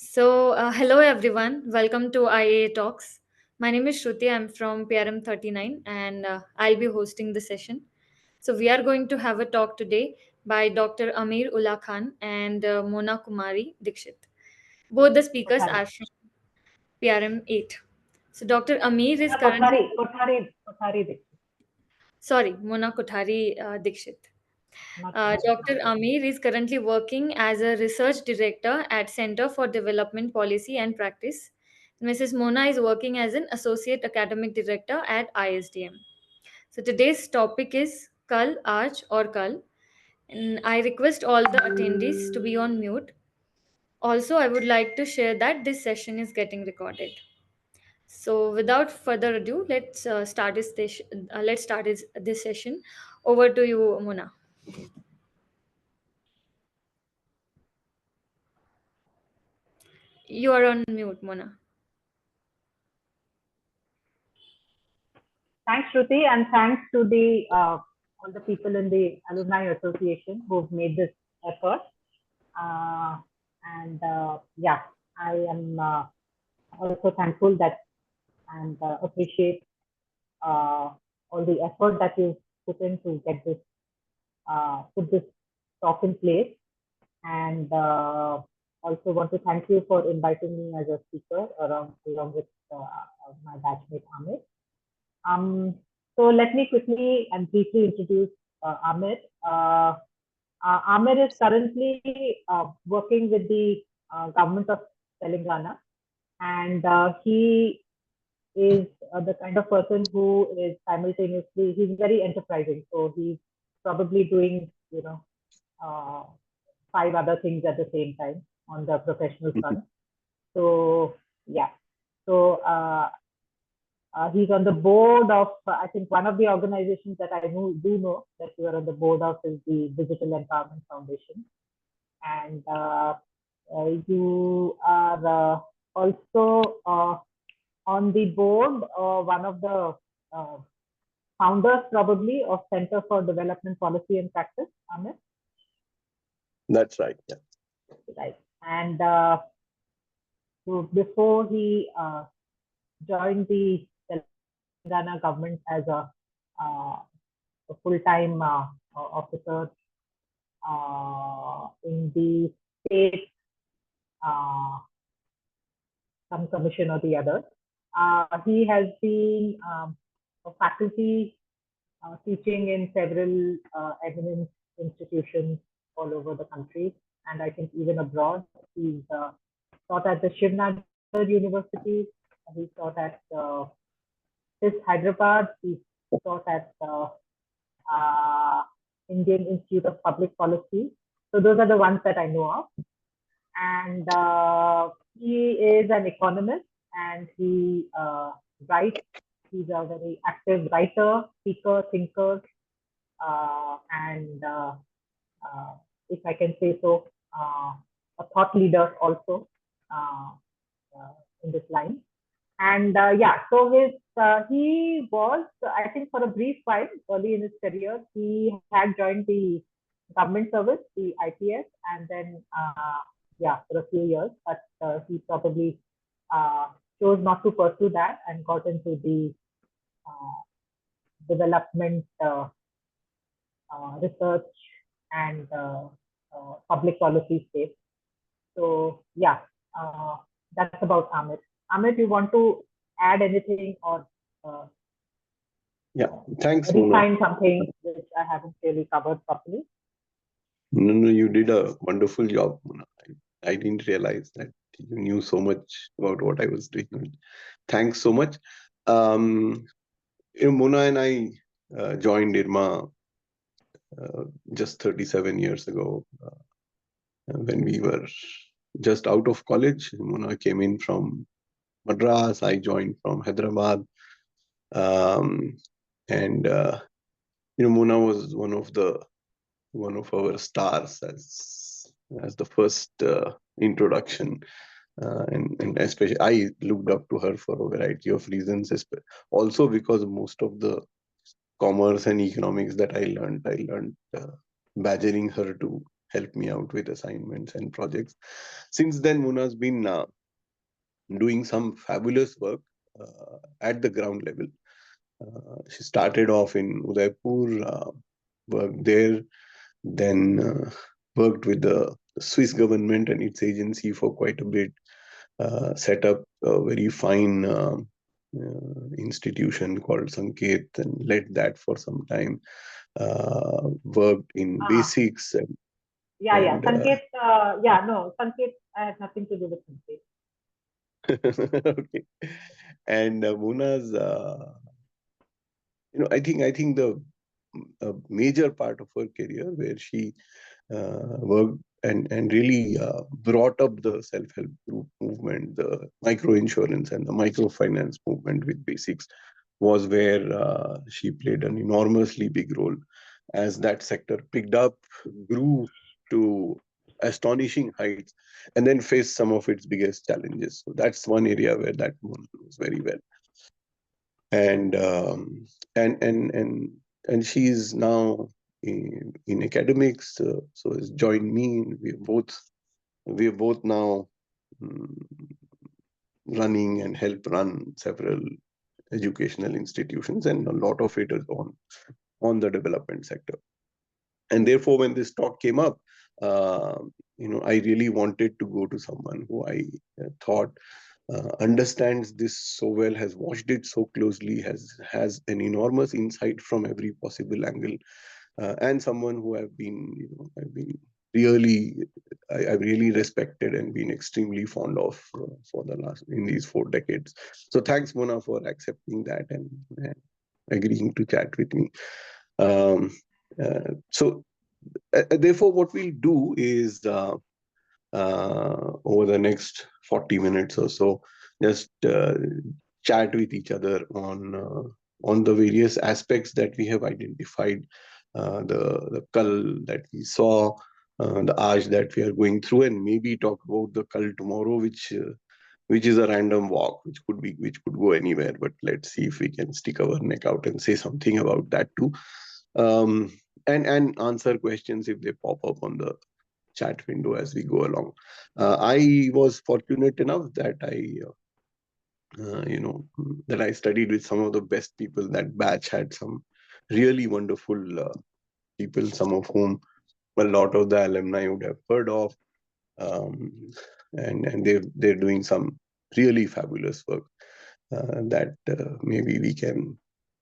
Hello everyone. Welcome to IAA Talks. My name is Shruti. I'm from PRM 39 and I'll be hosting the session. So, we are going to have a talk today by Dr. Amir Ullah Khan and Mona Kumari Dikshit. Both the speakers Kothari. are from PRM 8. So, Dr. Amir is Yeah, currently, Kothari-Dikshit, sorry, Mona Kothari Dikshit. not Kothari. Dr. Amir is currently working as a research director at Center for Development Policy and Practice. Mrs. Mona is working as an associate academic director at ISDM. So today's topic is Kal, Aaj or Kal. And I request all the attendees to be on mute. Also, I would like to share that this session is getting recorded. So without further ado, let's start this session. Over to you, Mona. You are on mute, Mona. Thanks, Shruti, and thanks to the all the people in the Alumni Association who've made this effort. Yeah, I am also thankful that and appreciate all the effort that you've put in to get this put this talk in place. And also want to thank you for inviting me as a speaker along with my batchmate Amir. So let me quickly and briefly introduce Amir. Amir is currently working with the government of Telangana, and he is the kind of person who is simultaneously, he's very enterprising. So he's probably doing, uh, 5 other things at the same time on the professional front. So yeah, so he's on the board of, I think one of the organizations that I do know that you are on the board of is the Digital Empowerment Foundation. And you are also on the board, one of the founders probably of Center for Development Policy and Practice, Amir. That's right. Yeah. Right. And so before he joined the Telangana government as a full-time officer in the state, some commission or the other. He has been a faculty teaching in several eminent institutions all over the country, and I think even abroad. He's taught at the Shiv Nagar University. He taught at CIS Hyderabad. He taught at Indian Institute of Public Policy. So those are the ones that I know of. And he is an economist, and he writes. He's a very active writer, speaker, thinker, and if I can say so, a thought leader also in this line. And yeah, so he was, I think, for a brief while early in his career, he had joined the government service, the IPS, and then yeah, for a few years, but he probably chose not to pursue that and got into the development research and public policy space. So yeah, that's about Amir. Amir, do you want to add anything or yeah, thanks, refine Mona. something which I haven't really covered properly? No, you did a wonderful job, Mona. I didn't realize that you knew so much about what I was doing. Thanks so much. Mona and I joined IRMA just 37 years ago when we were just out of college. Mona came in from Madras. I joined from Hyderabad. And Mona was one of our stars as the first introduction, and especially I looked up to her for a variety of reasons. Also because most of the commerce and economics that I learned badgering her to help me out with assignments and projects. Since then, Mona's been doing some fabulous work at the ground level. She started off in Udaipur, worked there, then worked with the Swiss government and its agency for quite a bit, set up a very fine institution called Sanket and led that for some time, worked in basics and Sanket, no, Sanket, I have nothing to do with Sanket. okay. And Mona's, I think the major part of her career where she worked and really brought up the self-help group movement, the micro insurance and the microfinance movement with basics, was where she played an enormously big role as that sector picked up, grew to astonishing heights, and then faced some of its biggest challenges. So that's one area where that woman was very well. And and she's now in academics, so has joined me. We're both now running and help run several educational institutions, and a lot of it is on the development sector. And therefore, when this talk came up, I really wanted to go to someone who I thought understands this so well, has watched it so closely, has an enormous insight from every possible angle, and someone who I've been really I've really respected and been extremely fond of for the last in these 4 decades. So thanks, Mona, for accepting that and agreeing to chat with me. So therefore, what we'll do is over the next 40 minutes or so, just chat with each other on the various aspects that we have identified, the kal that we saw, the aj that we are going through, and maybe talk about the kal tomorrow, which is a random walk, which could go anywhere. But let's see if we can stick our neck out and say something about that too, and answer questions if they pop up on the chat window as we go along. I was fortunate enough that I studied with some of the best people. That batch had some really wonderful people, some of whom a lot of the alumni would have heard of, and they're doing some really fabulous work that maybe we can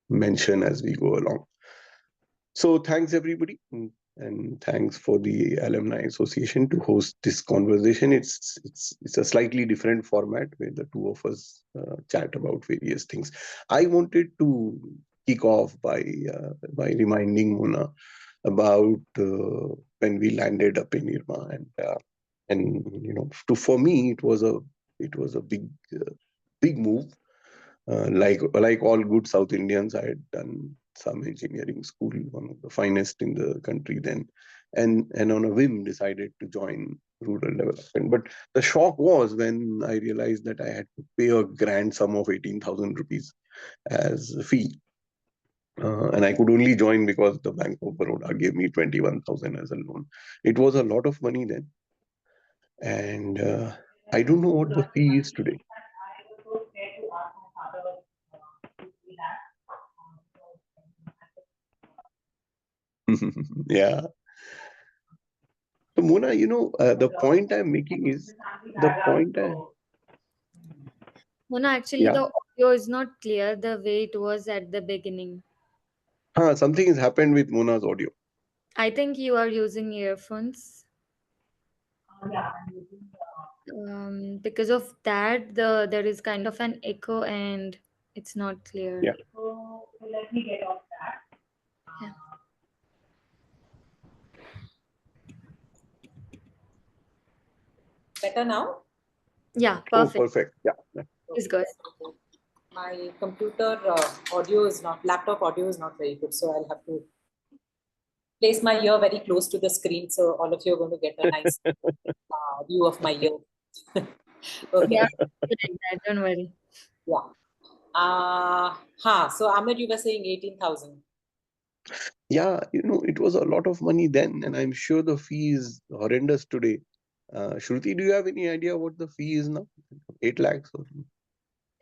mention as we go along. So thanks everybody, and thanks for the Alumni Association to host this conversation. It's a slightly different format where the two of us chat about various things. I wanted to kick off by reminding Mona about when we landed up in IRMA, and for me it was a big move. Like all good South Indians, I had done some engineering school, one of the finest in the country then, and on a whim decided to join rural development. But the shock was when I realized that I had to pay a grand sum of 18,000 rupees as a fee. And I could only join because the Bank of Baroda gave me 21,000 as a loan. It was a lot of money then. And I don't know what the fee is today. Yeah. So Mona, the point I'm making is Mona, actually, yeah. the audio is not clear the way it was at the beginning. Something has happened with Mona's audio. I think you are using earphones. Because of that, there is kind of an echo and it's not clear. Yeah. So let me get off that. Yeah. Better now? Yeah, Oh, perfect. perfect. Yeah. It's good. My computer laptop audio is not very good, so I'll have to place my ear very close to the screen, so all of you are going to get a nice view of my ear. Okay. Yeah, like that, don't worry. Yeah. So Amir, you were saying 18,000. Yeah, it was a lot of money then, and I'm sure the fee is horrendous today. Shruti, do you have any idea what the fee is now? 8 lakhs or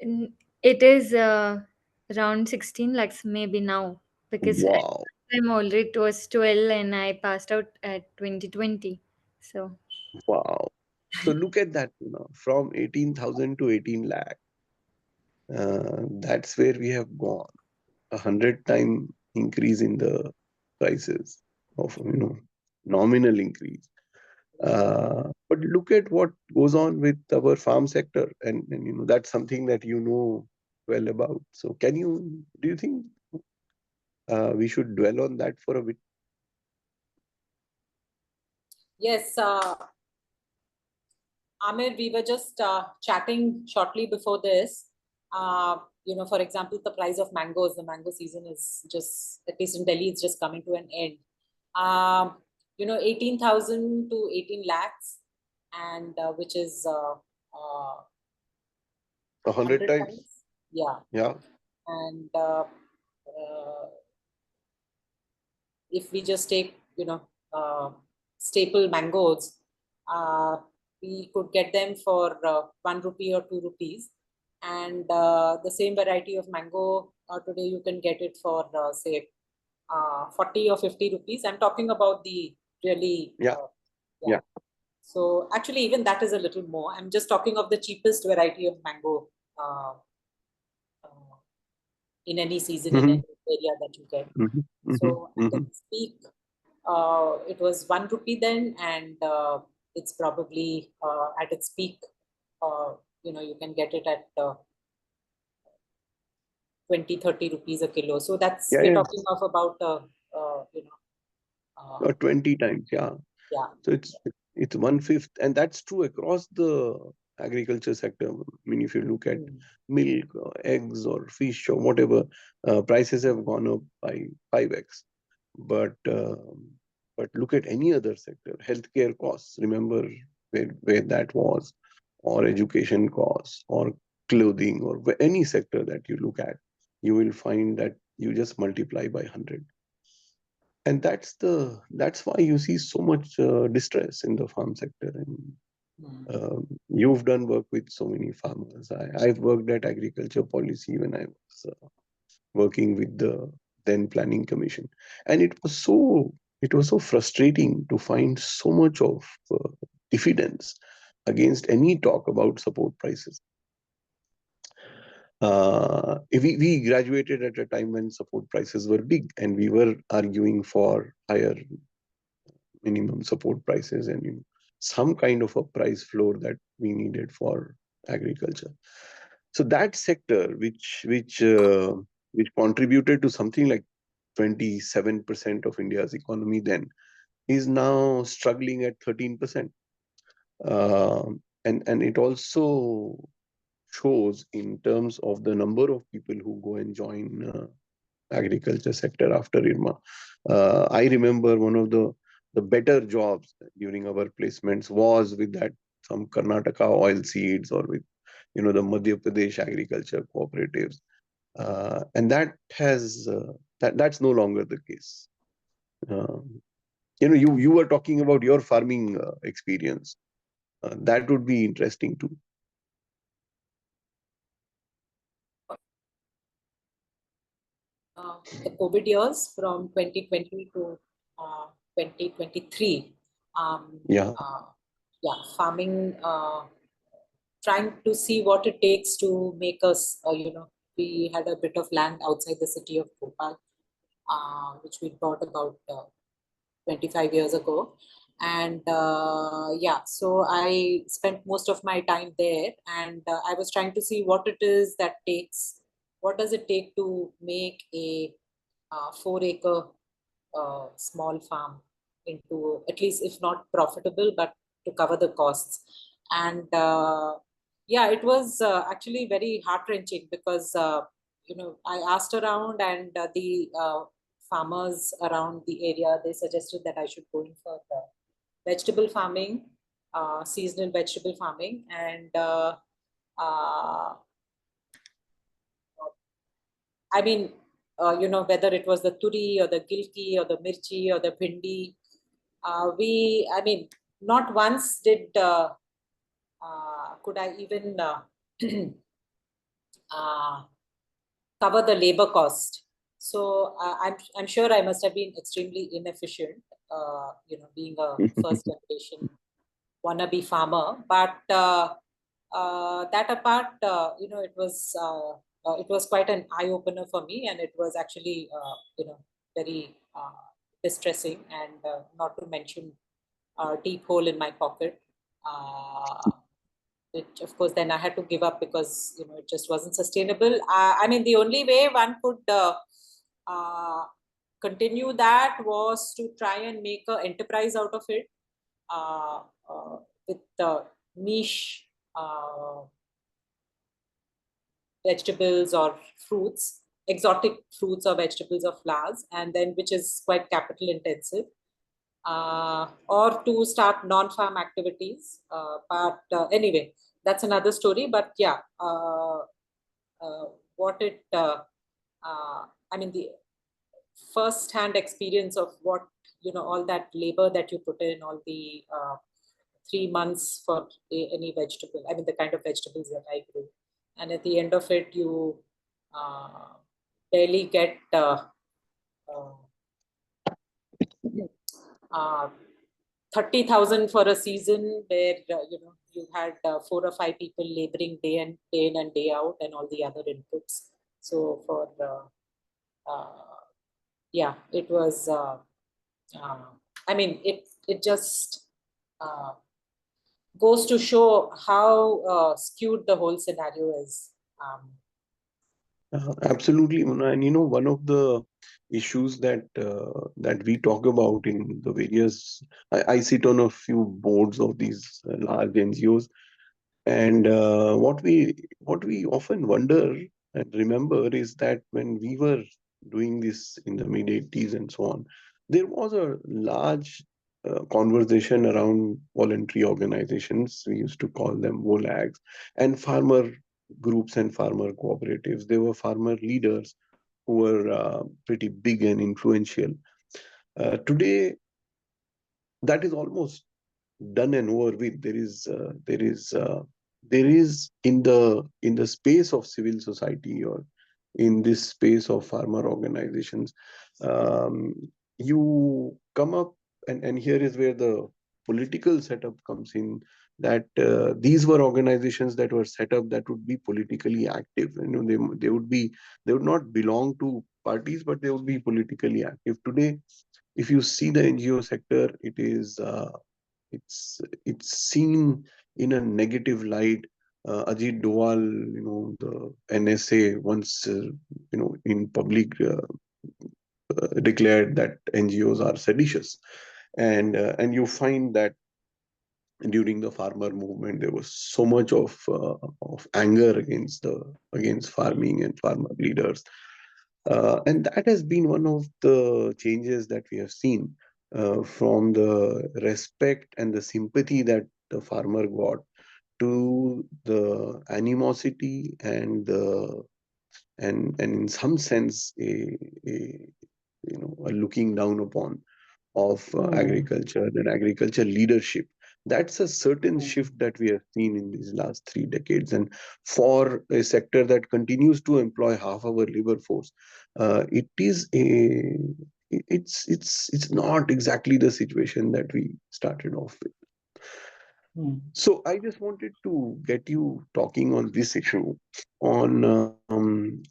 something? It is around 16 lakhs maybe now, because at Wow, that time already it was 12 and I passed out at 2020. So wow. So look at that, from 18,000 to 18 lakh. That's where we have gone. 100-time increase in the prices of, nominal increase. But look at what goes on with our farm sector, and that's something that you know well about. So do you think we should dwell on that for a bit? Yes, Amir, we were just chatting shortly before this. For example, the price of mangoes, the mango season is just, at least in Delhi, it's just coming to an end. 18,000 to 18 lakhs, and which is 100 100 times? times. Yeah. Yeah. And if we just take, staple mangoes, we could get them for 1 rupee or 2 rupees. And the same variety of mango, today you can get it for, say, 40 or 50 rupees. I'm talking about the really, Yeah. yeah. So actually, even that is a little more. I'm just talking of the cheapest variety of mango uh, in any season, in Mhm, any area that you get. mhm, mhm, So at mhm. its peak, it was 1 rupee then, and it's probably at its peak. You can get it at 20, 30 rupees a kilo. So Yeah, we're yeah. talking of about uh, 20 times, yeah. yeah. So it's 1/5, and that's true across the agriculture sector. I mean, if you look at milk, or eggs, or fish, or whatever, prices have gone up by 5x. But look at any other sector, healthcare costs. Remember where that was, or education costs, or clothing, or any sector that you look at, you will find that you just multiply by 100. And that's why you see so much distress in the farm sector. And you've done work with so many farmers. I've worked at agriculture policy when I was working with the then planning commission, and it was so frustrating to find so much of diffidence against any talk about support prices. We graduated at a time when support prices were big, and we were arguing for higher minimum support prices and some kind of a price floor that we needed for agriculture. So that sector, which contributed to something like 27% of India's economy then, is now struggling at 13%. And it also shows in terms of the number of people who go and join agriculture sector after IRMA. I remember one of the better jobs during our placements was with that some Karnataka oil seeds, or with the Madhya Pradesh agriculture cooperatives, and that's no longer the case. You were talking about your farming experience. That would be interesting too. The COVID years from 2020 to 2023. Yeah. Yeah, farming, trying to see what it takes to make us, we had a bit of land outside the city of Bhopal, which we bought about 25 years ago. And yeah, so I spent most of my time there, and I was trying to see what does it take to make a 4-acre small farm into, at least if not profitable, but to cover the costs. And yeah, it was actually very heart-wrenching because I asked around, and the farmers around the area, they suggested that I should go in for vegetable farming, seasonal vegetable farming. And uh, I mean, whether it was the turi or the gilki or the mirchi or the bhindi, I mean, not once could I even cover the labor cost. So I'm sure I must have been extremely inefficient, being a first generation wannabe farmer. But that apart, it was quite an eye opener for me, and it was actually very distressing, and not to mention a deep hole in my pocket. Which of course then I had to give up because it just wasn't sustainable. I mean, the only way one could continue that was to try and make an enterprise out of it, with niche vegetables or fruits, exotic fruits or vegetables or flowers, and then which is quite capital intensive. Or to start non-farm activities. But anyway, that's another story. But yeah, I mean, the first-hand experience of what, all that labor that you put in, all the 3 months for any vegetable, I mean, the kind of vegetables that I grew. And at the end of it, you barely get 30,000 for a season where you had 4 or 5 people laboring day in and day out, and all the other inputs. So for yeah, it was. I mean, it just goes to show how skewed the whole scenario is. Absolutely, Mona. And one of the issues that we talk about in the various, I sit on a few boards of these large NGOs, and what we often wonder and remember is that when we were doing this in the mid 80s and so on, there was a large conversation around voluntary organizations. We used to call them VOLAGs, and farmer groups and farmer cooperatives. They were farmer leaders who were pretty big and influential. Today, that is almost done and over with. There is in the space of civil society, or in this space of farmer organizations, um, you come up, and here is where the political setup comes in, that these were organizations that were set up that would be politically active. They would not belong to parties, but they would be politically active. Today, if you see the NGO sector, it's seen in a negative light. Ajit Doval, the NSA, once in public declared that NGOs are seditious, and you find that during the farmer movement there was so much of anger against farming and farmer leaders. And that has been one of the changes that we have seen, from the respect and the sympathy that the farmer got, to the animosity and in some sense a looking down upon of agriculture and agriculture leadership. That's a certain shift that we have seen in these last 3 decades. And for a sector that continues to employ half our labor force, it's not exactly the situation that we started off with. So I just wanted to get you talking on this issue, on on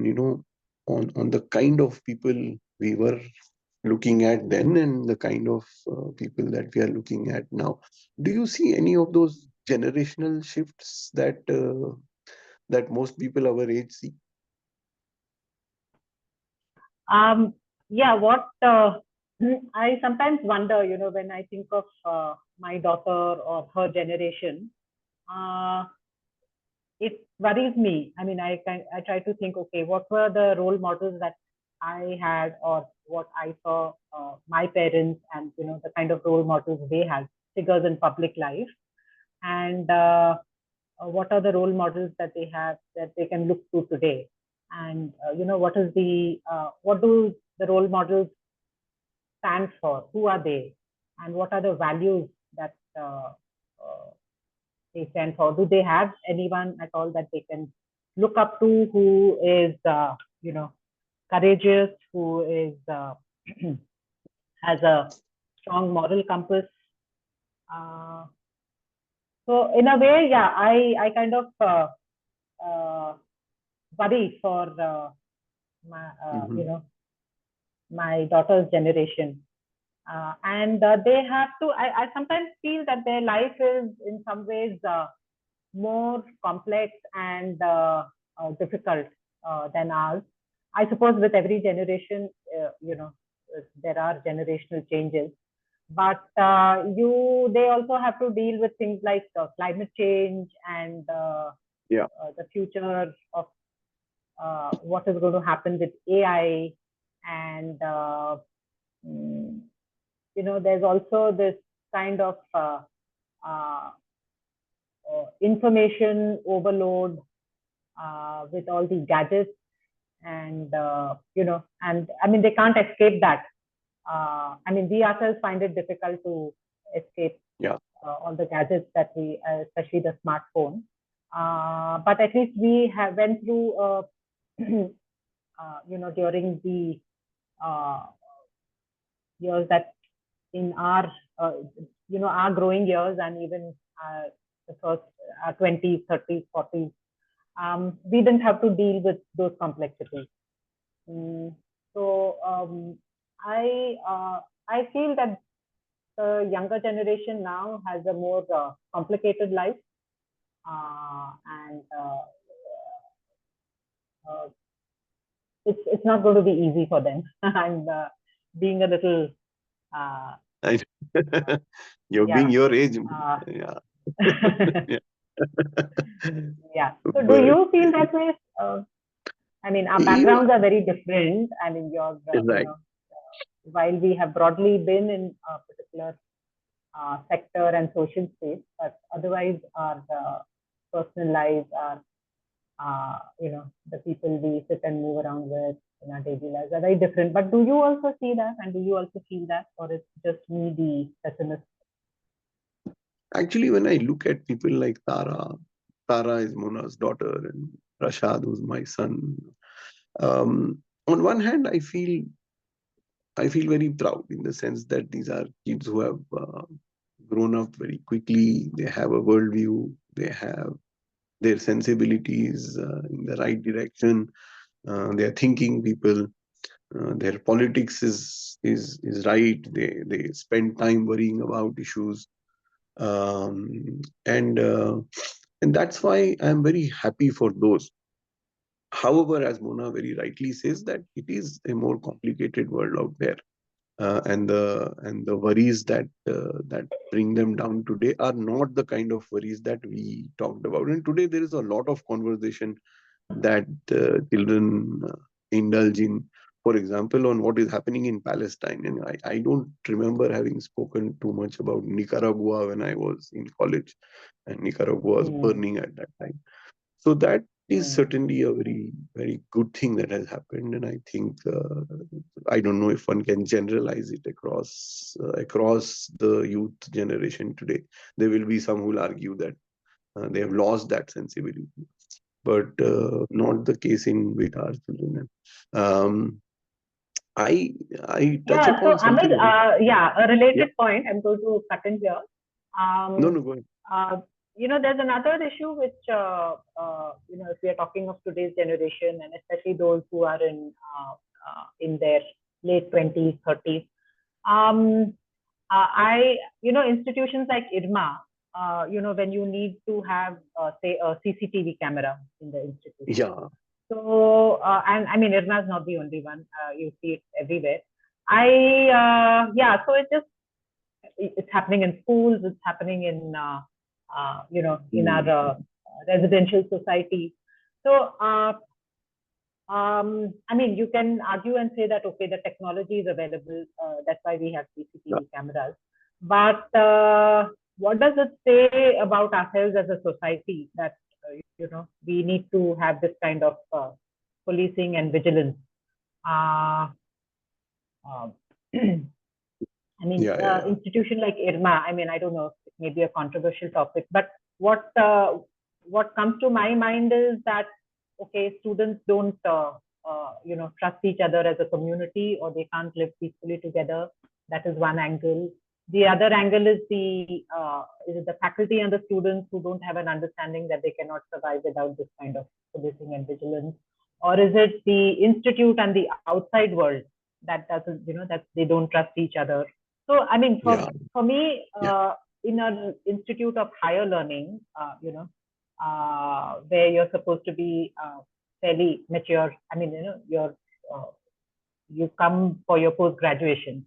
you know on the kind of people we were looking at then, and the kind of people that we are looking at now. Do you see any of those generational shifts that most people our age see? Yeah, what I sometimes wonder, when I think of my daughter or her generation, it worries me. I mean, I try to think, okay, what were the role models that I had, or what I saw my parents, and the kind of role models they had, figures in public life, and what are the role models that they have that they can look to today. and what do the role models stand for? Who are they, and what are the values that they stand for? Do they have anyone at all that they can look up to, who is courageous, who is has a strong moral compass? Uh, so in a way, yeah, I kind of worry for my my daughter's generation. And they have to, I sometimes feel that their life is in some ways more complex and difficult than ours. I suppose with every generation, there are generational changes, but they also have to deal with things like climate change and the future of what is going to happen with AI. And there's also this kind of uh, information overload with all the gadgets, and and I mean, they can't escape that. I mean, we ourselves find it difficult to escape all the gadgets that we, especially the smartphone. But at least we have went through during the years that in our our growing years, and even the first 20s, 30s, 40s, we didn't have to deal with those complexities. So I feel that the younger generation now has a more complicated life, and it's not going to be easy for them. I'm being a little. You're being your age. Yeah. Yeah. So do you feel that way? I mean, our backgrounds are very different. I mean, while we have broadly been in a particular sector and social space, but otherwise our personal lives are, the people we sit and move around with in our daily lives are very different. But do you also see that, and do you also feel that, or it's just me, the pessimist? Actually, when I look at people like Tara is Mona's daughter, and Rashad, who's my son. On one hand, I feel very proud, in the sense that these are kids who have grown up very quickly. They have a worldview. They have their sensibilities in the right direction. They are thinking people. Their politics is right. They spend time worrying about issues, and that's why I am very happy for those. However, as Mona very rightly says, that it is a more complicated world out there, and the worries that bring them down today are not the kind of worries that we talked about. And today there is a lot of conversation that children indulge in, for example, on what is happening in Palestine. And I don't remember having spoken too much about Nicaragua when I was in college, and Nicaragua was burning at that time. So that is certainly a very, very good thing that has happened. And I think, I don't know if one can generalize it across the youth generation today. There will be some who will argue that they have lost that sensibility, but not the case with our children. I touch upon something. Amir, a related point. I'm going to cut in here. No, go ahead. There's another issue which, if we are talking of today's generation, and especially those who are in their late 20s, 30s, institutions like IRMA, when you need to have, say, a CCTV camera in the institution. Yeah. So, and I mean, IRMA is not the only one. You see it everywhere. So it's happening in schools. It's happening in, in our residential society. So, I mean, you can argue and say that, okay, the technology is available. That's why we have CCTV cameras. But what does it say about ourselves as a society that, we need to have this kind of policing and vigilance. Uh, uh, I mean, Yeah, yeah, yeah. institution like IRMA. I mean, I don't know, it may be a controversial topic, but what comes to my mind is that okay, students don't trust each other as a community, or they can't live peacefully together. That is one angle. The other angle is the faculty and the students who don't have an understanding that they cannot survive without this kind of policing and vigilance, or is it the institute and the outside world that doesn't, that they don't trust each other. So, I mean, Yeah, for me, yeah. in an institute of higher learning, where you're supposed to be fairly mature. I mean, uh, you come for your post graduation.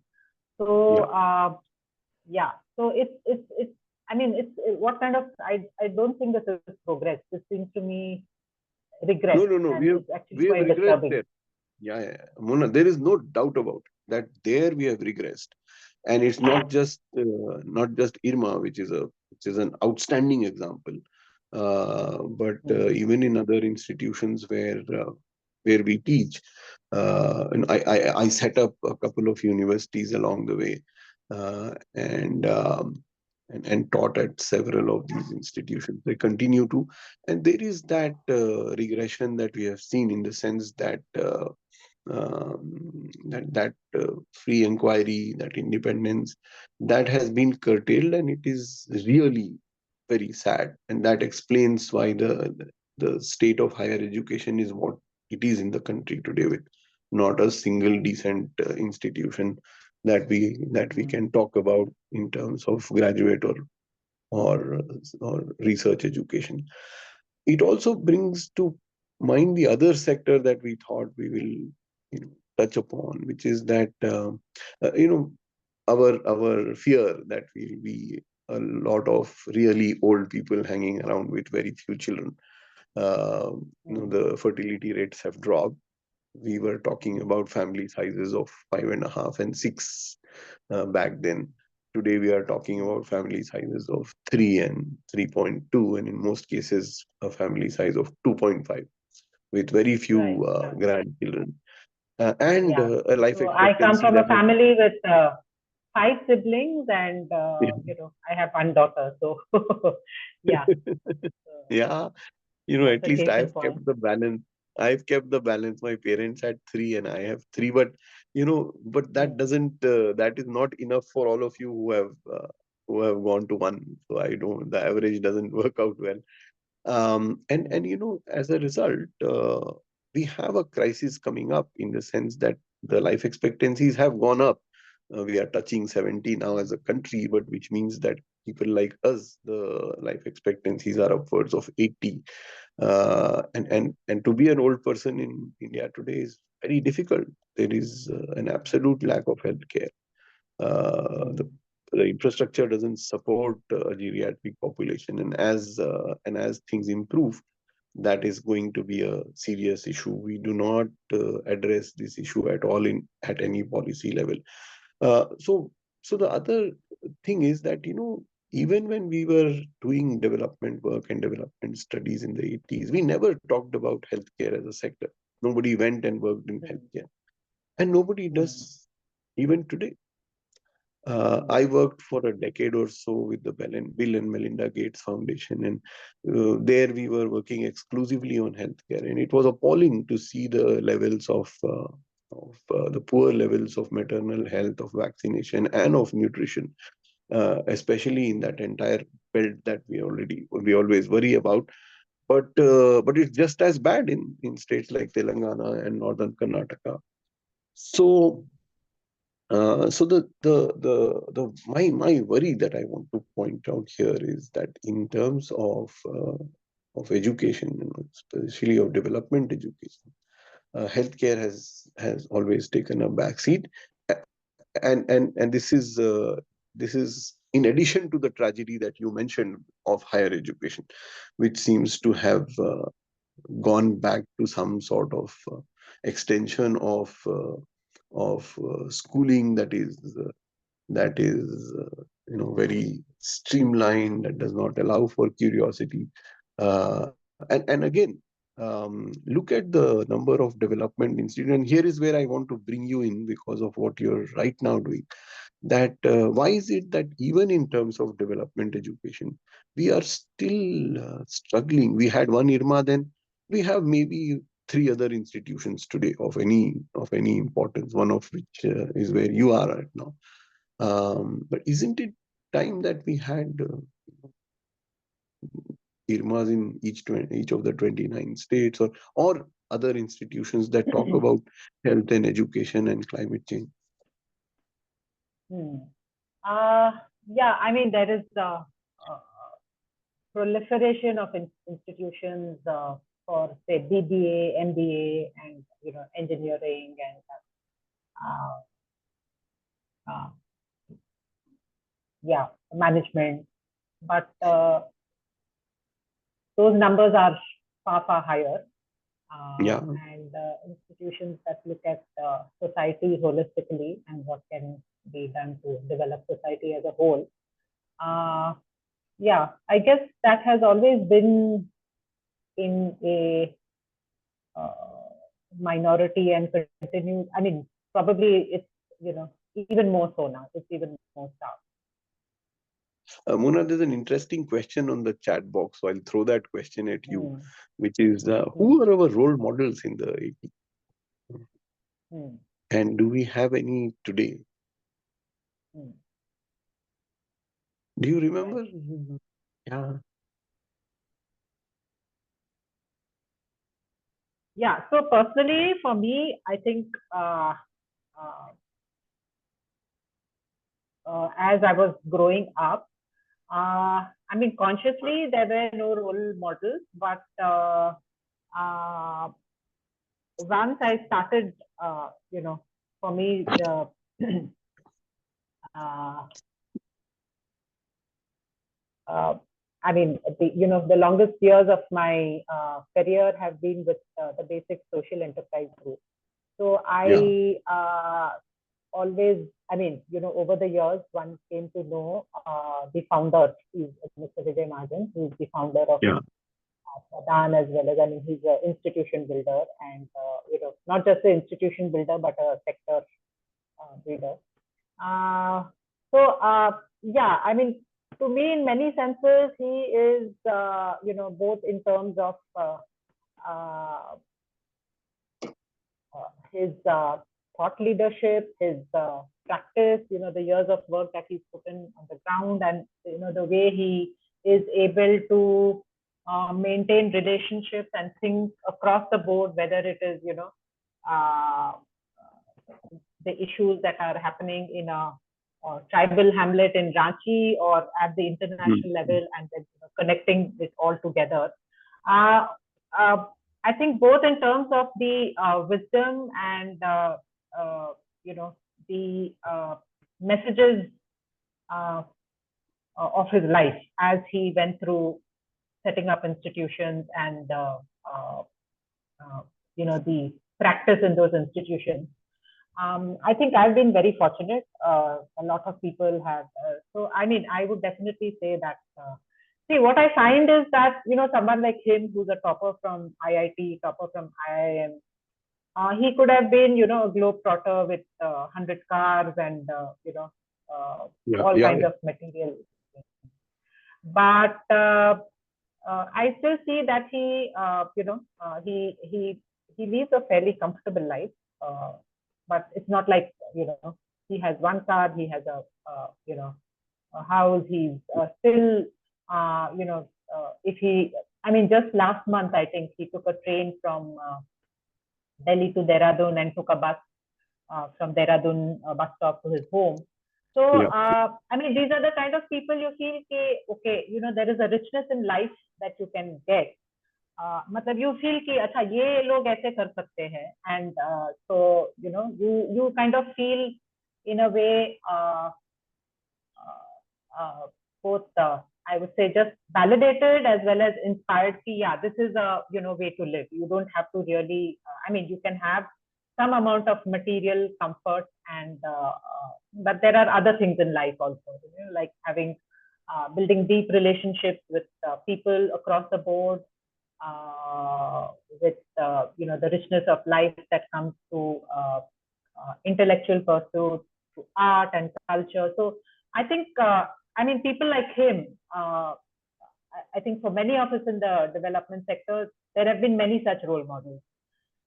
So, Yeah. yeah. So it's. I mean, what kind of? I don't think this is progress. This seems to me regret, No. and it's actually We have quite regressed disturbing. there. Yeah. Mona, there is no doubt about that. There we have regressed, and it's not just IRMA, which is an outstanding example, but Mm. even in other institutions where we teach, and I set up a couple of universities along the way, and taught at several of these institutions. They continue to, and there is that regression that we have seen in the sense that free inquiry, that independence, that has been curtailed, and it is really very sad. And that explains why the state of higher education is what it is in the country today, with not a single decent institution that we Mm. can talk about in terms of graduate or or research education. It also brings to mind the other sector that we thought we will touch upon, which is that our fear that we'll be a lot of really old people hanging around with very few children. Mm. The fertility rates have dropped. We were talking about family sizes of 5.5 and 6 back then. Today we are talking about family sizes of 3 and 3.2, and in most cases a family size of 2.5, with very few Right. Right. grandchildren, and Yeah. a life So I come expectancy from a that has family with five siblings, and I have one daughter. So yeah, so yeah, that's at a least case in I've kept point. the balance. I've kept the balance. My parents had 3 and I have 3, but that Mm. doesn't that is not enough for all of you who have gone to 1. So I don't the average doesn't work out well. And Mm. as a result, we have a crisis coming up in the sense that the life expectancies have gone up. We are touching 70 now as a country, but which means that people like us, the life expectancies are upwards of 80. And to be an old person in India today is very difficult. There is an absolute lack of healthcare. Uh, Mm. the the infrastructure doesn't support a geriatric population, and as things improve, that is going to be a serious issue. We do not address this issue at all at any policy level. So the other thing is that even when we were doing development work and development studies in the 80s, we never talked about healthcare as a sector. Nobody went and worked in Mm. healthcare, and nobody Mm. does even today. Mm. I worked for a decade or so with the Bill and Melinda Gates Foundation, and there we were working exclusively on healthcare, and it was appalling to see the levels of the poor levels of maternal health, of vaccination, and of nutrition, especially in that entire belt that we always worry about. But it's just as bad in states like Telangana and northern Karnataka. So so my worry that I want to point out here is that in terms of education, especially of development education, healthcare has always taken a backseat, and this is in addition to the tragedy that you mentioned of higher education, which seems to have gone back to some sort of extension of schooling that is very streamlined, that does not allow for curiosity, and again, look at the number of development institutes. And here is where I want to bring you in because of what you're right now doing. That why is it that even in terms of development education, we are still struggling? We had one IRMA, then we have maybe three other institutions today of any importance, one of which is where you are right now. But isn't it time that we had IRMAs in each of the 29 states, or other institutions that talk about health and education and climate change? Yeah, I mean, there is proliferation of institutions for, say, BBA, MBA, and engineering and yeah, management. But those numbers are far higher. Yeah. And institutions that look at society holistically and what can be done to develop society as a whole. Yeah, I guess that has always been in a minority and continues. I mean, probably it's even more so now. It's even more stark. Mona, there's an interesting question on the chat box, so I'll throw that question at you, which is, who are our role models in the AP? And do we have any today? Do you remember? Yeah. Yeah, so personally, for me, I think as I was growing up, I mean, consciously, there were no role models, but once I started, for me, the I mean, the longest years of my career have been with the basic social enterprise group. So I always, I mean, over the years, one came to know the founder, is Mr. Vijay Mahajan, who is the founder of Pradhan, as well as, I mean, he's an institution builder, and not just an institution builder, but a sector builder. Yeah, I mean, to me, in many senses, he is, both in terms of his thought leadership, his practice, the years of work that he's put in on the ground, and the way he is able to maintain relationships and think across the board, whether it is the issues that are happening in a tribal hamlet in Ranchi or at the international level, and then connecting it all together. I think both in terms of the wisdom and the messages of his life as he went through setting up institutions and the practice in those institutions. I think I've been very fortunate. A lot of people have. So, I mean, I would definitely say that. See, what I find is that, someone like him who's a topper from IIT, topper from IIM, he could have been, a globetrotter with 100 cars and, all kinds of material. But I still see that he, he leads a fairly comfortable life. But it's not like, he has one car, he has a house, he's still, if he, I mean, just last month, I think he took a train from Delhi to Dehradun and took a bus from Dehradun bus stop to his home. So, I mean, these are the kind of people you feel, okay, there is a richness in life that you can get. मतलब you feel कि अच्छा ये लोग ऐसे कर सकते हैं, and so you kind of feel in a way both I would say just validated as well as inspired. Yeah, this is a way to live. You don't have to really. I mean, you can have some amount of material comfort, and but there are other things in life also, like having building deep relationships with people across the board. with the richness of life that comes to intellectual pursuit, to art and culture. So I think, people like him, I think for many of us in the development sector, there have been many such role models.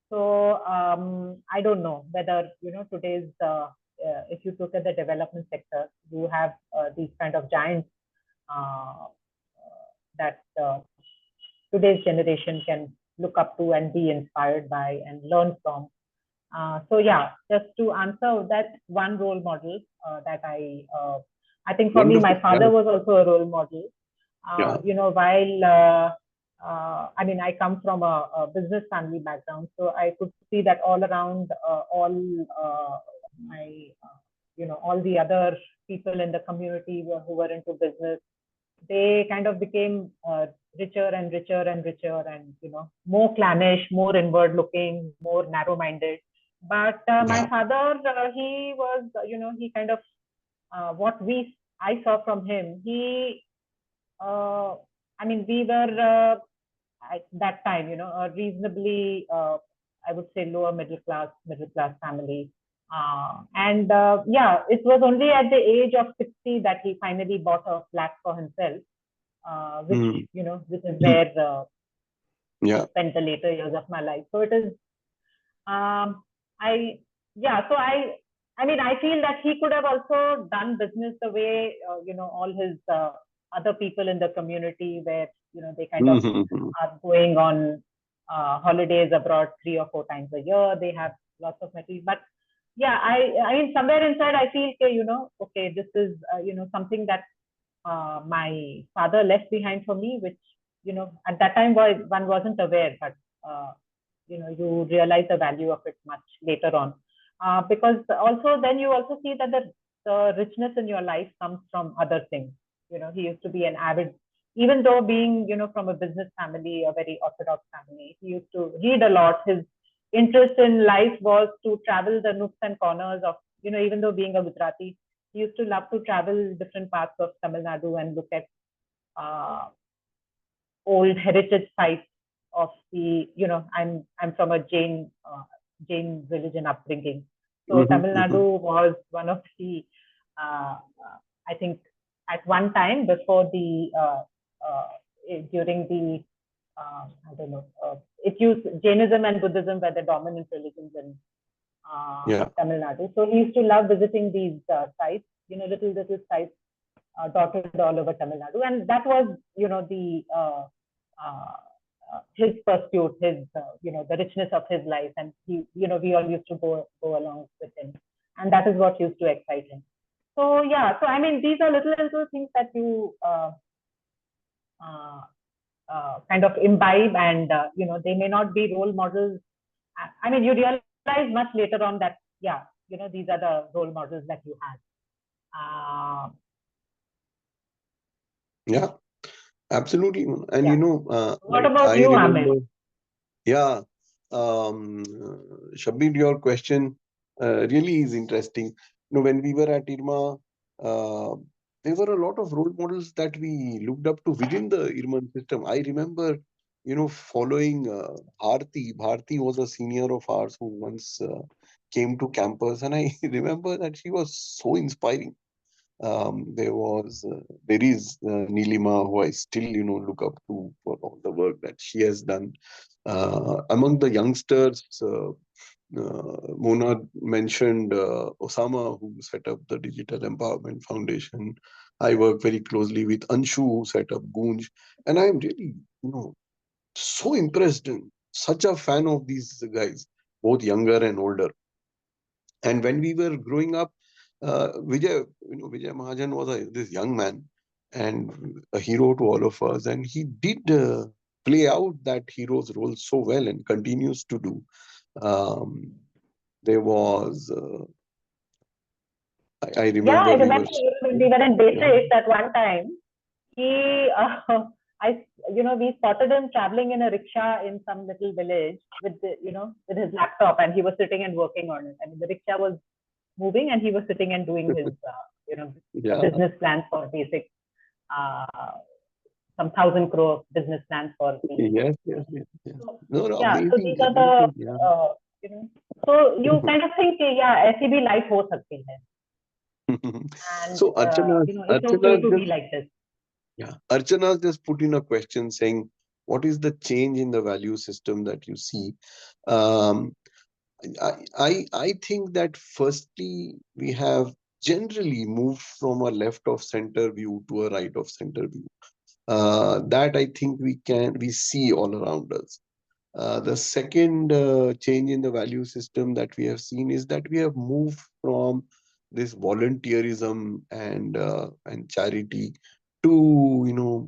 So I don't know whether today's if you look at the development sector, you have these kind of giants that today's generation can look up to and be inspired by and learn from. So yeah, just to answer that, one role model that I think for me, Wonderful. my father was also a role model. Yeah. While I come from a business family background, so I could see that all around, all my, all the other people in the community who were into business, they kind of became richer and richer and richer, and more clannish, more inward looking, more narrow minded. But my father, he was, he kind of what I saw from him. We were at that time, a reasonably, I would say, middle class family. It was only at the age of 60 that he finally bought a flat for himself, which, which is where I spent the later years of my life. So it is, I feel that he could have also done business the way, all his other people in the community, where, they kind of are going on holidays abroad 3 or 4 times a year. They have lots of material. But yeah, somewhere inside, I feel, okay, this is, something that my father left behind for me, which, at that time one wasn't aware, but, you realize the value of it much later on. Because also then you also see that the richness in your life comes from other things. He used to be an avid, even though being, from a business family, a very orthodox family, he used to read a lot. His interest in life was to travel the nooks and corners of, even though being a Gujarati, he used to love to travel different parts of Tamil Nadu and look at old heritage sites of the, I'm from a Jain religion upbringing. So Tamil Nadu was one of the, I think at one time before the, during the, I don't know, it used Jainism and Buddhism were the dominant religions in Tamil Nadu. So he used to love visiting these sites, little sites dotted all over Tamil Nadu. And that was, his pursuit, his, the richness of his life. And he, we all used to go along with him. And that is what used to excite him. So, yeah, so these are little things that you kind of imbibe, and, they may not be role models. You realize much later on that, yeah, these are the role models that you had. Yeah, absolutely. And what about you, Amir? Yeah, Shabir, your question really is interesting. When we were at IRMA, there were a lot of role models that we looked up to within the IRMAn system. I remember, following Bharti. Bharti was a senior of ours who once came to campus, and I remember that she was so inspiring. There is Nilima, who I still, look up to for all the work that she has done. Among the youngsters, Mona mentioned Osama, who set up the Digital Empowerment Foundation. I work very closely with Anshu, who set up Goonj, and I am really, so impressed and such a fan of these guys, both younger and older. And when we were growing up, Vijay Mahajan was this young man and a hero to all of us, and he did play out that hero's role so well and continues to do. There was, I remember. Yeah, I remember when we were in basics at one time. He, we spotted him traveling in a rickshaw in some little village with with his laptop, and he was sitting and working on it. The rickshaw was moving, and he was sitting and doing his, business plans for basic. some 1,000 crore business plan for the. Yes. So, No, no, yeah, so amazing, these are the, amazing. Yeah. you know, so you kind of think, yeah, ऐसी भी life हो सकती है, and So Archana, it's okay to be like this. yeah, Archana just put in a question saying, what is the change in the value system that you see? Um, I think that firstly, we have generally moved from a left of center view to a right of center view. That I think we see all around us. The second change in the value system that we have seen is that we have moved from this volunteerism and charity to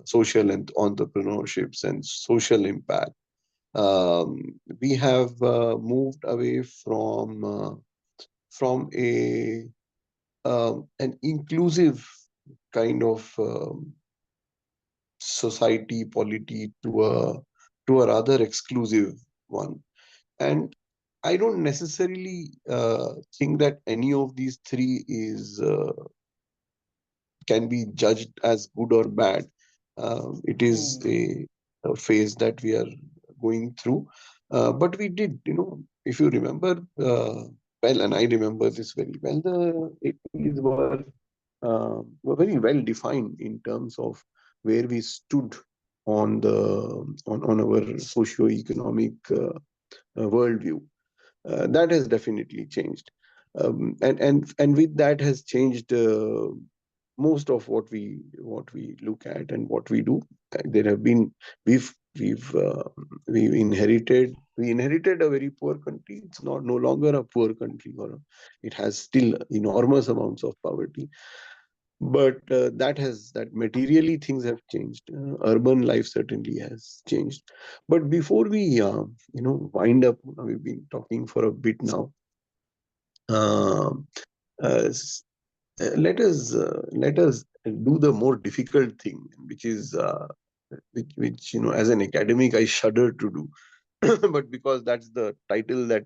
social and entrepreneurships and social impact. We have moved away from an inclusive kind of society polity to a rather exclusive one. And I don't necessarily think that any of these three is can be judged as good or bad. It is a phase that we are going through. But we did, if you remember well, and I remember this very well, the 80s were very well defined in terms of where we stood on our socio-economic worldview. That has definitely changed, and with that has changed most of what we look at and what we do. There have been we've we've uh, we inherited a very poor country. It's not no longer a poor country, it has still enormous amounts of poverty. But that materially things have changed. Urban life certainly has changed. But before we wind up, we've been talking for a bit now. Um, uh, s- let us do the more difficult thing, which is which as an academic I shudder to do, but because that's the title that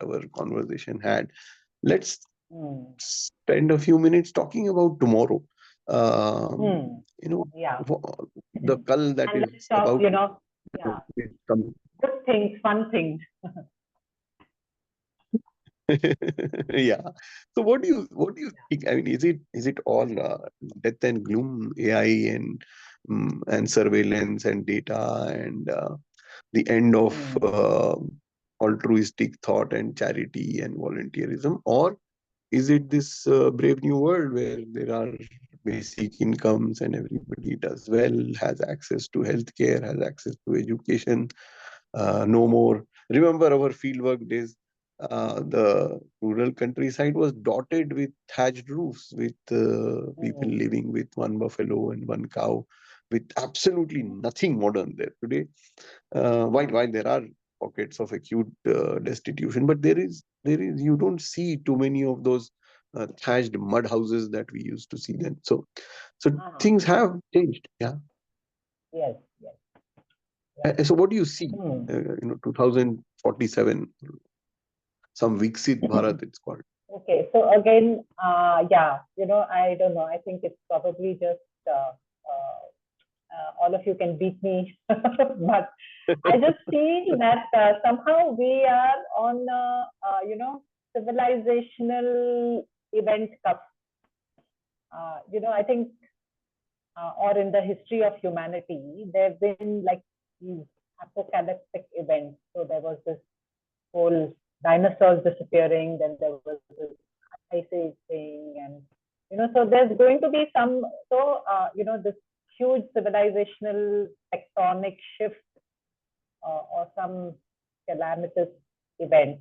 our conversation had. Let's spend a few minutes talking about tomorrow. Yeah. The cull that And is let's talk, about yeah, come. good things, fun things. Yeah. So what do you think? I mean, is it all death and gloom, AI and surveillance and data and the end of altruistic thought and charity and volunteerism, or is it this brave new world where there are basic incomes and everybody does well, has access to healthcare, has access to education? No more. Remember our fieldwork days. The rural countryside was dotted with thatched roofs, with people living with one buffalo and one cow, with absolutely nothing modern there today. While there are pockets of acute destitution, but there is you don't see too many of those thatched mud houses that we used to see then. So things have changed. Yeah. Yes. So what do you see? 2047, some Viksit Bharat, it's called. Okay, so again, yeah, I don't know. I think it's probably just all of you can beat me, but I just feel that somehow we are on, civilizational event cup. I think, or in the history of humanity, there have been like these apocalyptic events. So there was this whole dinosaurs disappearing, then there was this ice age thing, and so there's going to be some, this huge civilizational tectonic shift or some calamitous event.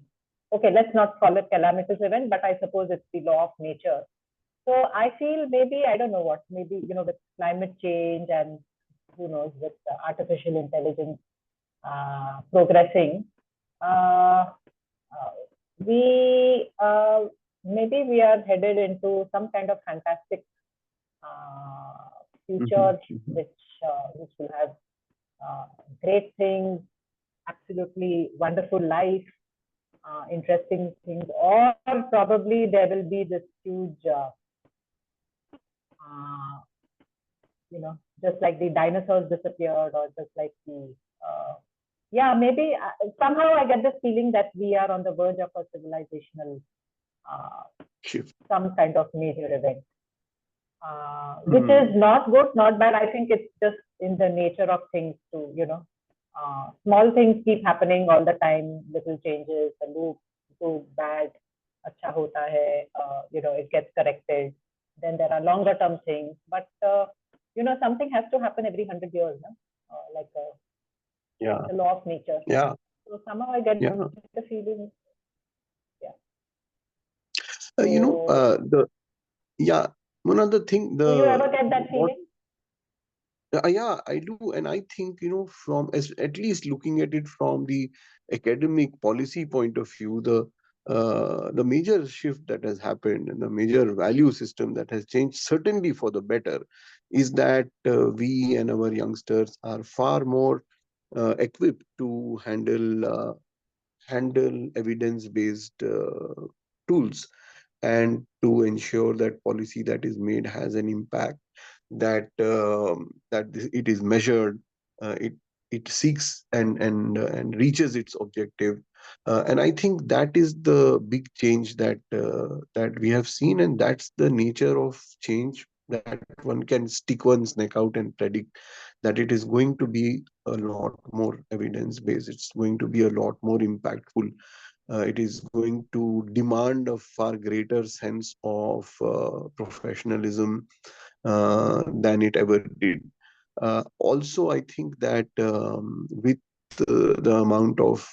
Okay, let's not call it calamitous event, but I suppose it's the law of nature. So I feel maybe, I don't know what, maybe, with climate change and who knows, with artificial intelligence progressing, we maybe we are headed into some kind of fantastic future, which will have great things, absolutely wonderful life, interesting things, or probably there will be this huge just like the dinosaurs disappeared, or just like the yeah, maybe somehow I get this feeling that we are on the verge of a civilizational shift. some kind of major event, which is not good, not bad. I think it's just in the nature of things to, small things keep happening all the time, little changes, the loop, good, bad, acha hota hai, it gets corrected. Then there are longer term things, but, something has to happen every 100 years, no? Like Yeah, the law of nature. yeah, So somehow I get yeah. the feeling, yeah. The yeah, one other thing, Do you ever get that what feeling? yeah, I do, and I think from at least looking at it from the academic policy point of view, the major shift that has happened and the major value system that has changed, certainly for the better, is that we and our youngsters are far more equipped to handle evidence-based tools, and to ensure that policy that is made has an impact, that it is measured, it seeks and reaches its objective, and I think that is the big change that we have seen, and that's the nature of change, that one can stick one's neck out and predict that it is going to be a lot more evidence based, it's going to be a lot more impactful, it is going to demand a far greater sense of professionalism than it ever did. Also, I think that with the amount of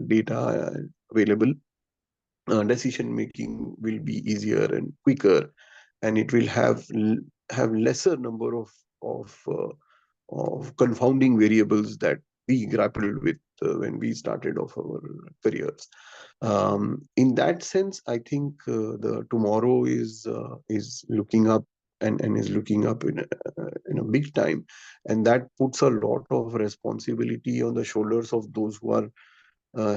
data available, decision making will be easier and quicker, and it will have lesser number of confounding variables that we grappled with when we started off our careers. In that sense, I think the tomorrow is looking up, and is looking up in a big time, and that puts a lot of responsibility on the shoulders of those who are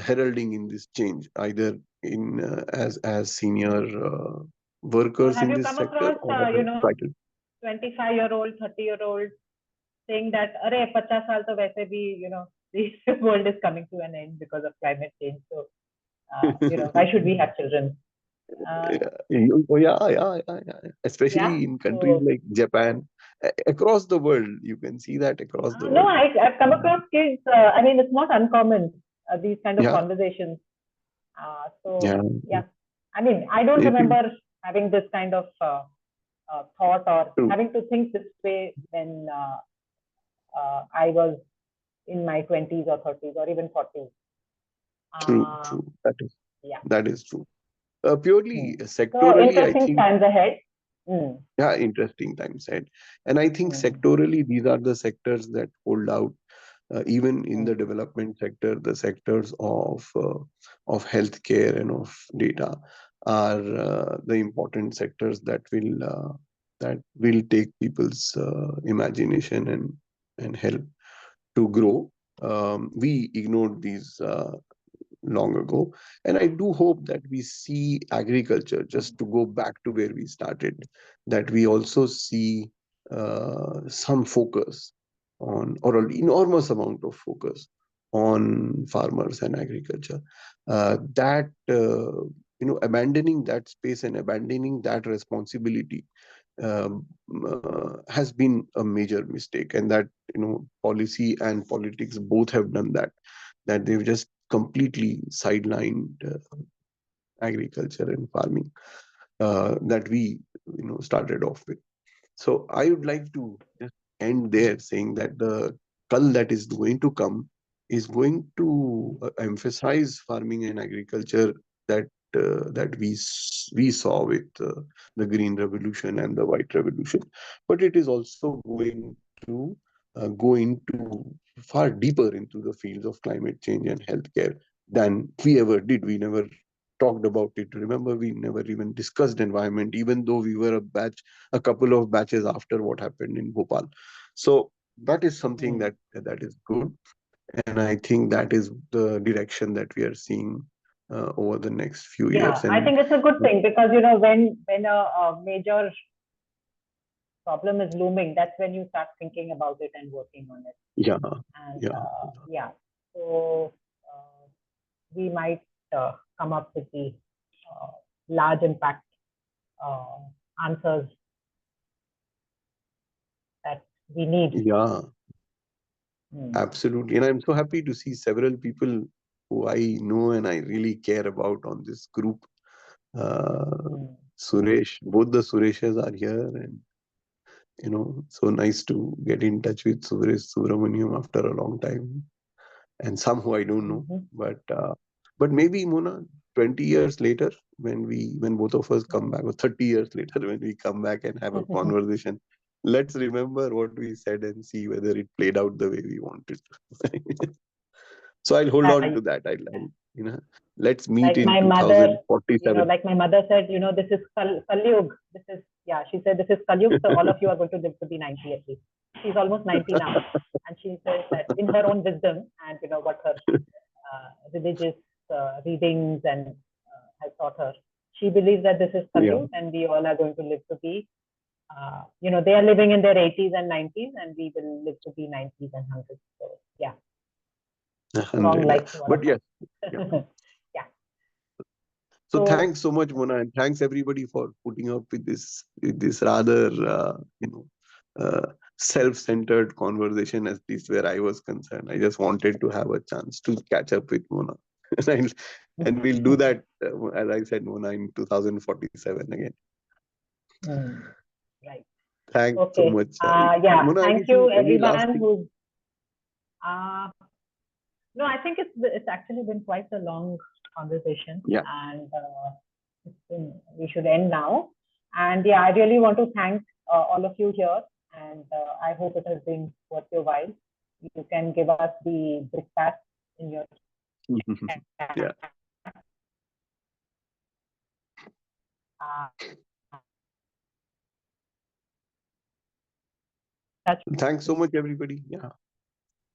heralding in this change, either in as senior So workers have in you this come sector, across, or as vital. 25-year-old, 30-year-old saying that, "Arey, 50 साल तो वैसे भी, the world is coming to an end because of climate change. So, why should we have children?" Yeah. Yeah. Especially in countries So like Japan, across the world, you can see that across the no, world. I've come across kids. I mean, it's not uncommon, these kind of Yeah, conversations. yeah. So yeah, I mean, I don't It is remember having this kind of thought, or true, having to think this way when I was in my 20s or 30s or even 40s. Uh, true. yeah. That is true. Purely So sectorally, I interesting think, times ahead. Mm. yeah, interesting times ahead. And I think Mm. sectorally, these are the sectors that hold out. Even in the Mm. development sector, the sectors of healthcare and of data are the important sectors that will take people's imagination and help to grow. We ignored these long ago, and I do hope that we see agriculture, just to go back to where we started, that we also see some focus on, or an enormous amount of focus on farmers and agriculture, that abandoning that space and abandoning that responsibility has been a major mistake, and that policy and politics both have done that they've just completely sidelined agriculture and farming that we started off with. So I would like to just end there, saying that the cull that is going to come is going to emphasize farming and agriculture that we saw with the green revolution and the white revolution, but it is also going to go into far deeper into the fields of climate change and healthcare than we ever did. We never talked about it. Remember, we never even discussed environment, even though we were a couple of batches after what happened in Bhopal. So that is something Mm. that is good, and I think that is the direction that we are seeing over the next few Yeah, years. I And think it's a good thing, because when a major problem is looming, that's when you start thinking about it and working on it. Yeah. And Yeah. so we might come up with the large impact answers that we need. Yeah. Absolutely. And I'm so happy to see several people who I know and I really care about on this group. Suresh, both the Sureshes are here, and so nice to get in touch with Suresh Subramaniam after a long time, and some who I don't know, but maybe Mona, 20 years later, when both of us come back, or 30 years later when we come back and have a conversation, let's remember what we said and see whether it played out the way we wanted to. So I'll hold on to that. Let's meet like in my mother, 2047. like my mother said, this is Kalyug. This is, she said, this is Kalyug, so all of you are going to live to be 90 at least. She's almost 90 now. And she says that in her own wisdom and, what her religious readings and has taught her, she believes that this is Kalyug, and we all are going to live to be, they are living in their 80s and 90s, and we will live to be 90s and 100s. So, yeah. Long life to all but of yes. us. So thanks so much, Mona, and thanks everybody for putting up with this rather self-centered conversation, at least where I was concerned. I just wanted to have a chance to catch up with Mona, and we'll do that, as I said, Mona, in 2047 again. Right. Thanks so much. Mona, thank you everyone who's. No, I think it's actually been quite a long conversation, and we should end now. And I really want to thank all of you here, and I hope it has been worth your while. You can give us the brickbat in your Thanks so much, everybody.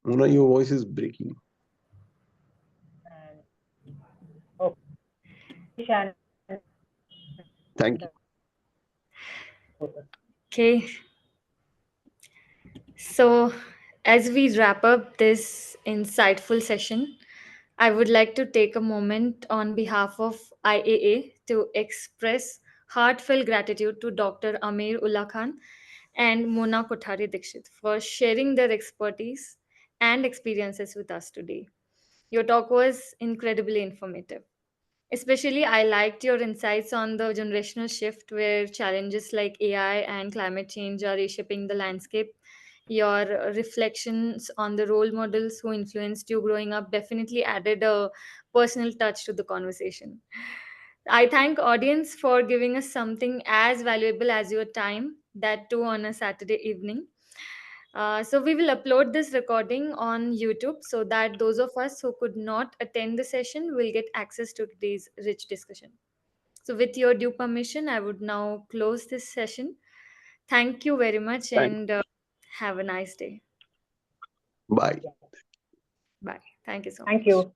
Mona, your voice is breaking. Thank you. Okay. So, as we wrap up this insightful session, I would like to take a moment on behalf of IAA to express heartfelt gratitude to Dr. Amir Ullah Khan and Mona Kothari-Dikshit for sharing their expertise and experiences with us today. Your talk was incredibly informative. Especially, I liked your insights on the generational shift where challenges like AI and climate change are reshaping the landscape. Your reflections on the role models who influenced you growing up definitely added a personal touch to the conversation. I thank audience for giving us something as valuable as your time, that too on a Saturday evening. So we will upload this recording on YouTube so that those of us who could not attend the session will get access to today's rich discussion. So with your due permission, I would now close this session. Thank you very much and have a nice day. Bye. Bye. Thank you so much. Thank you.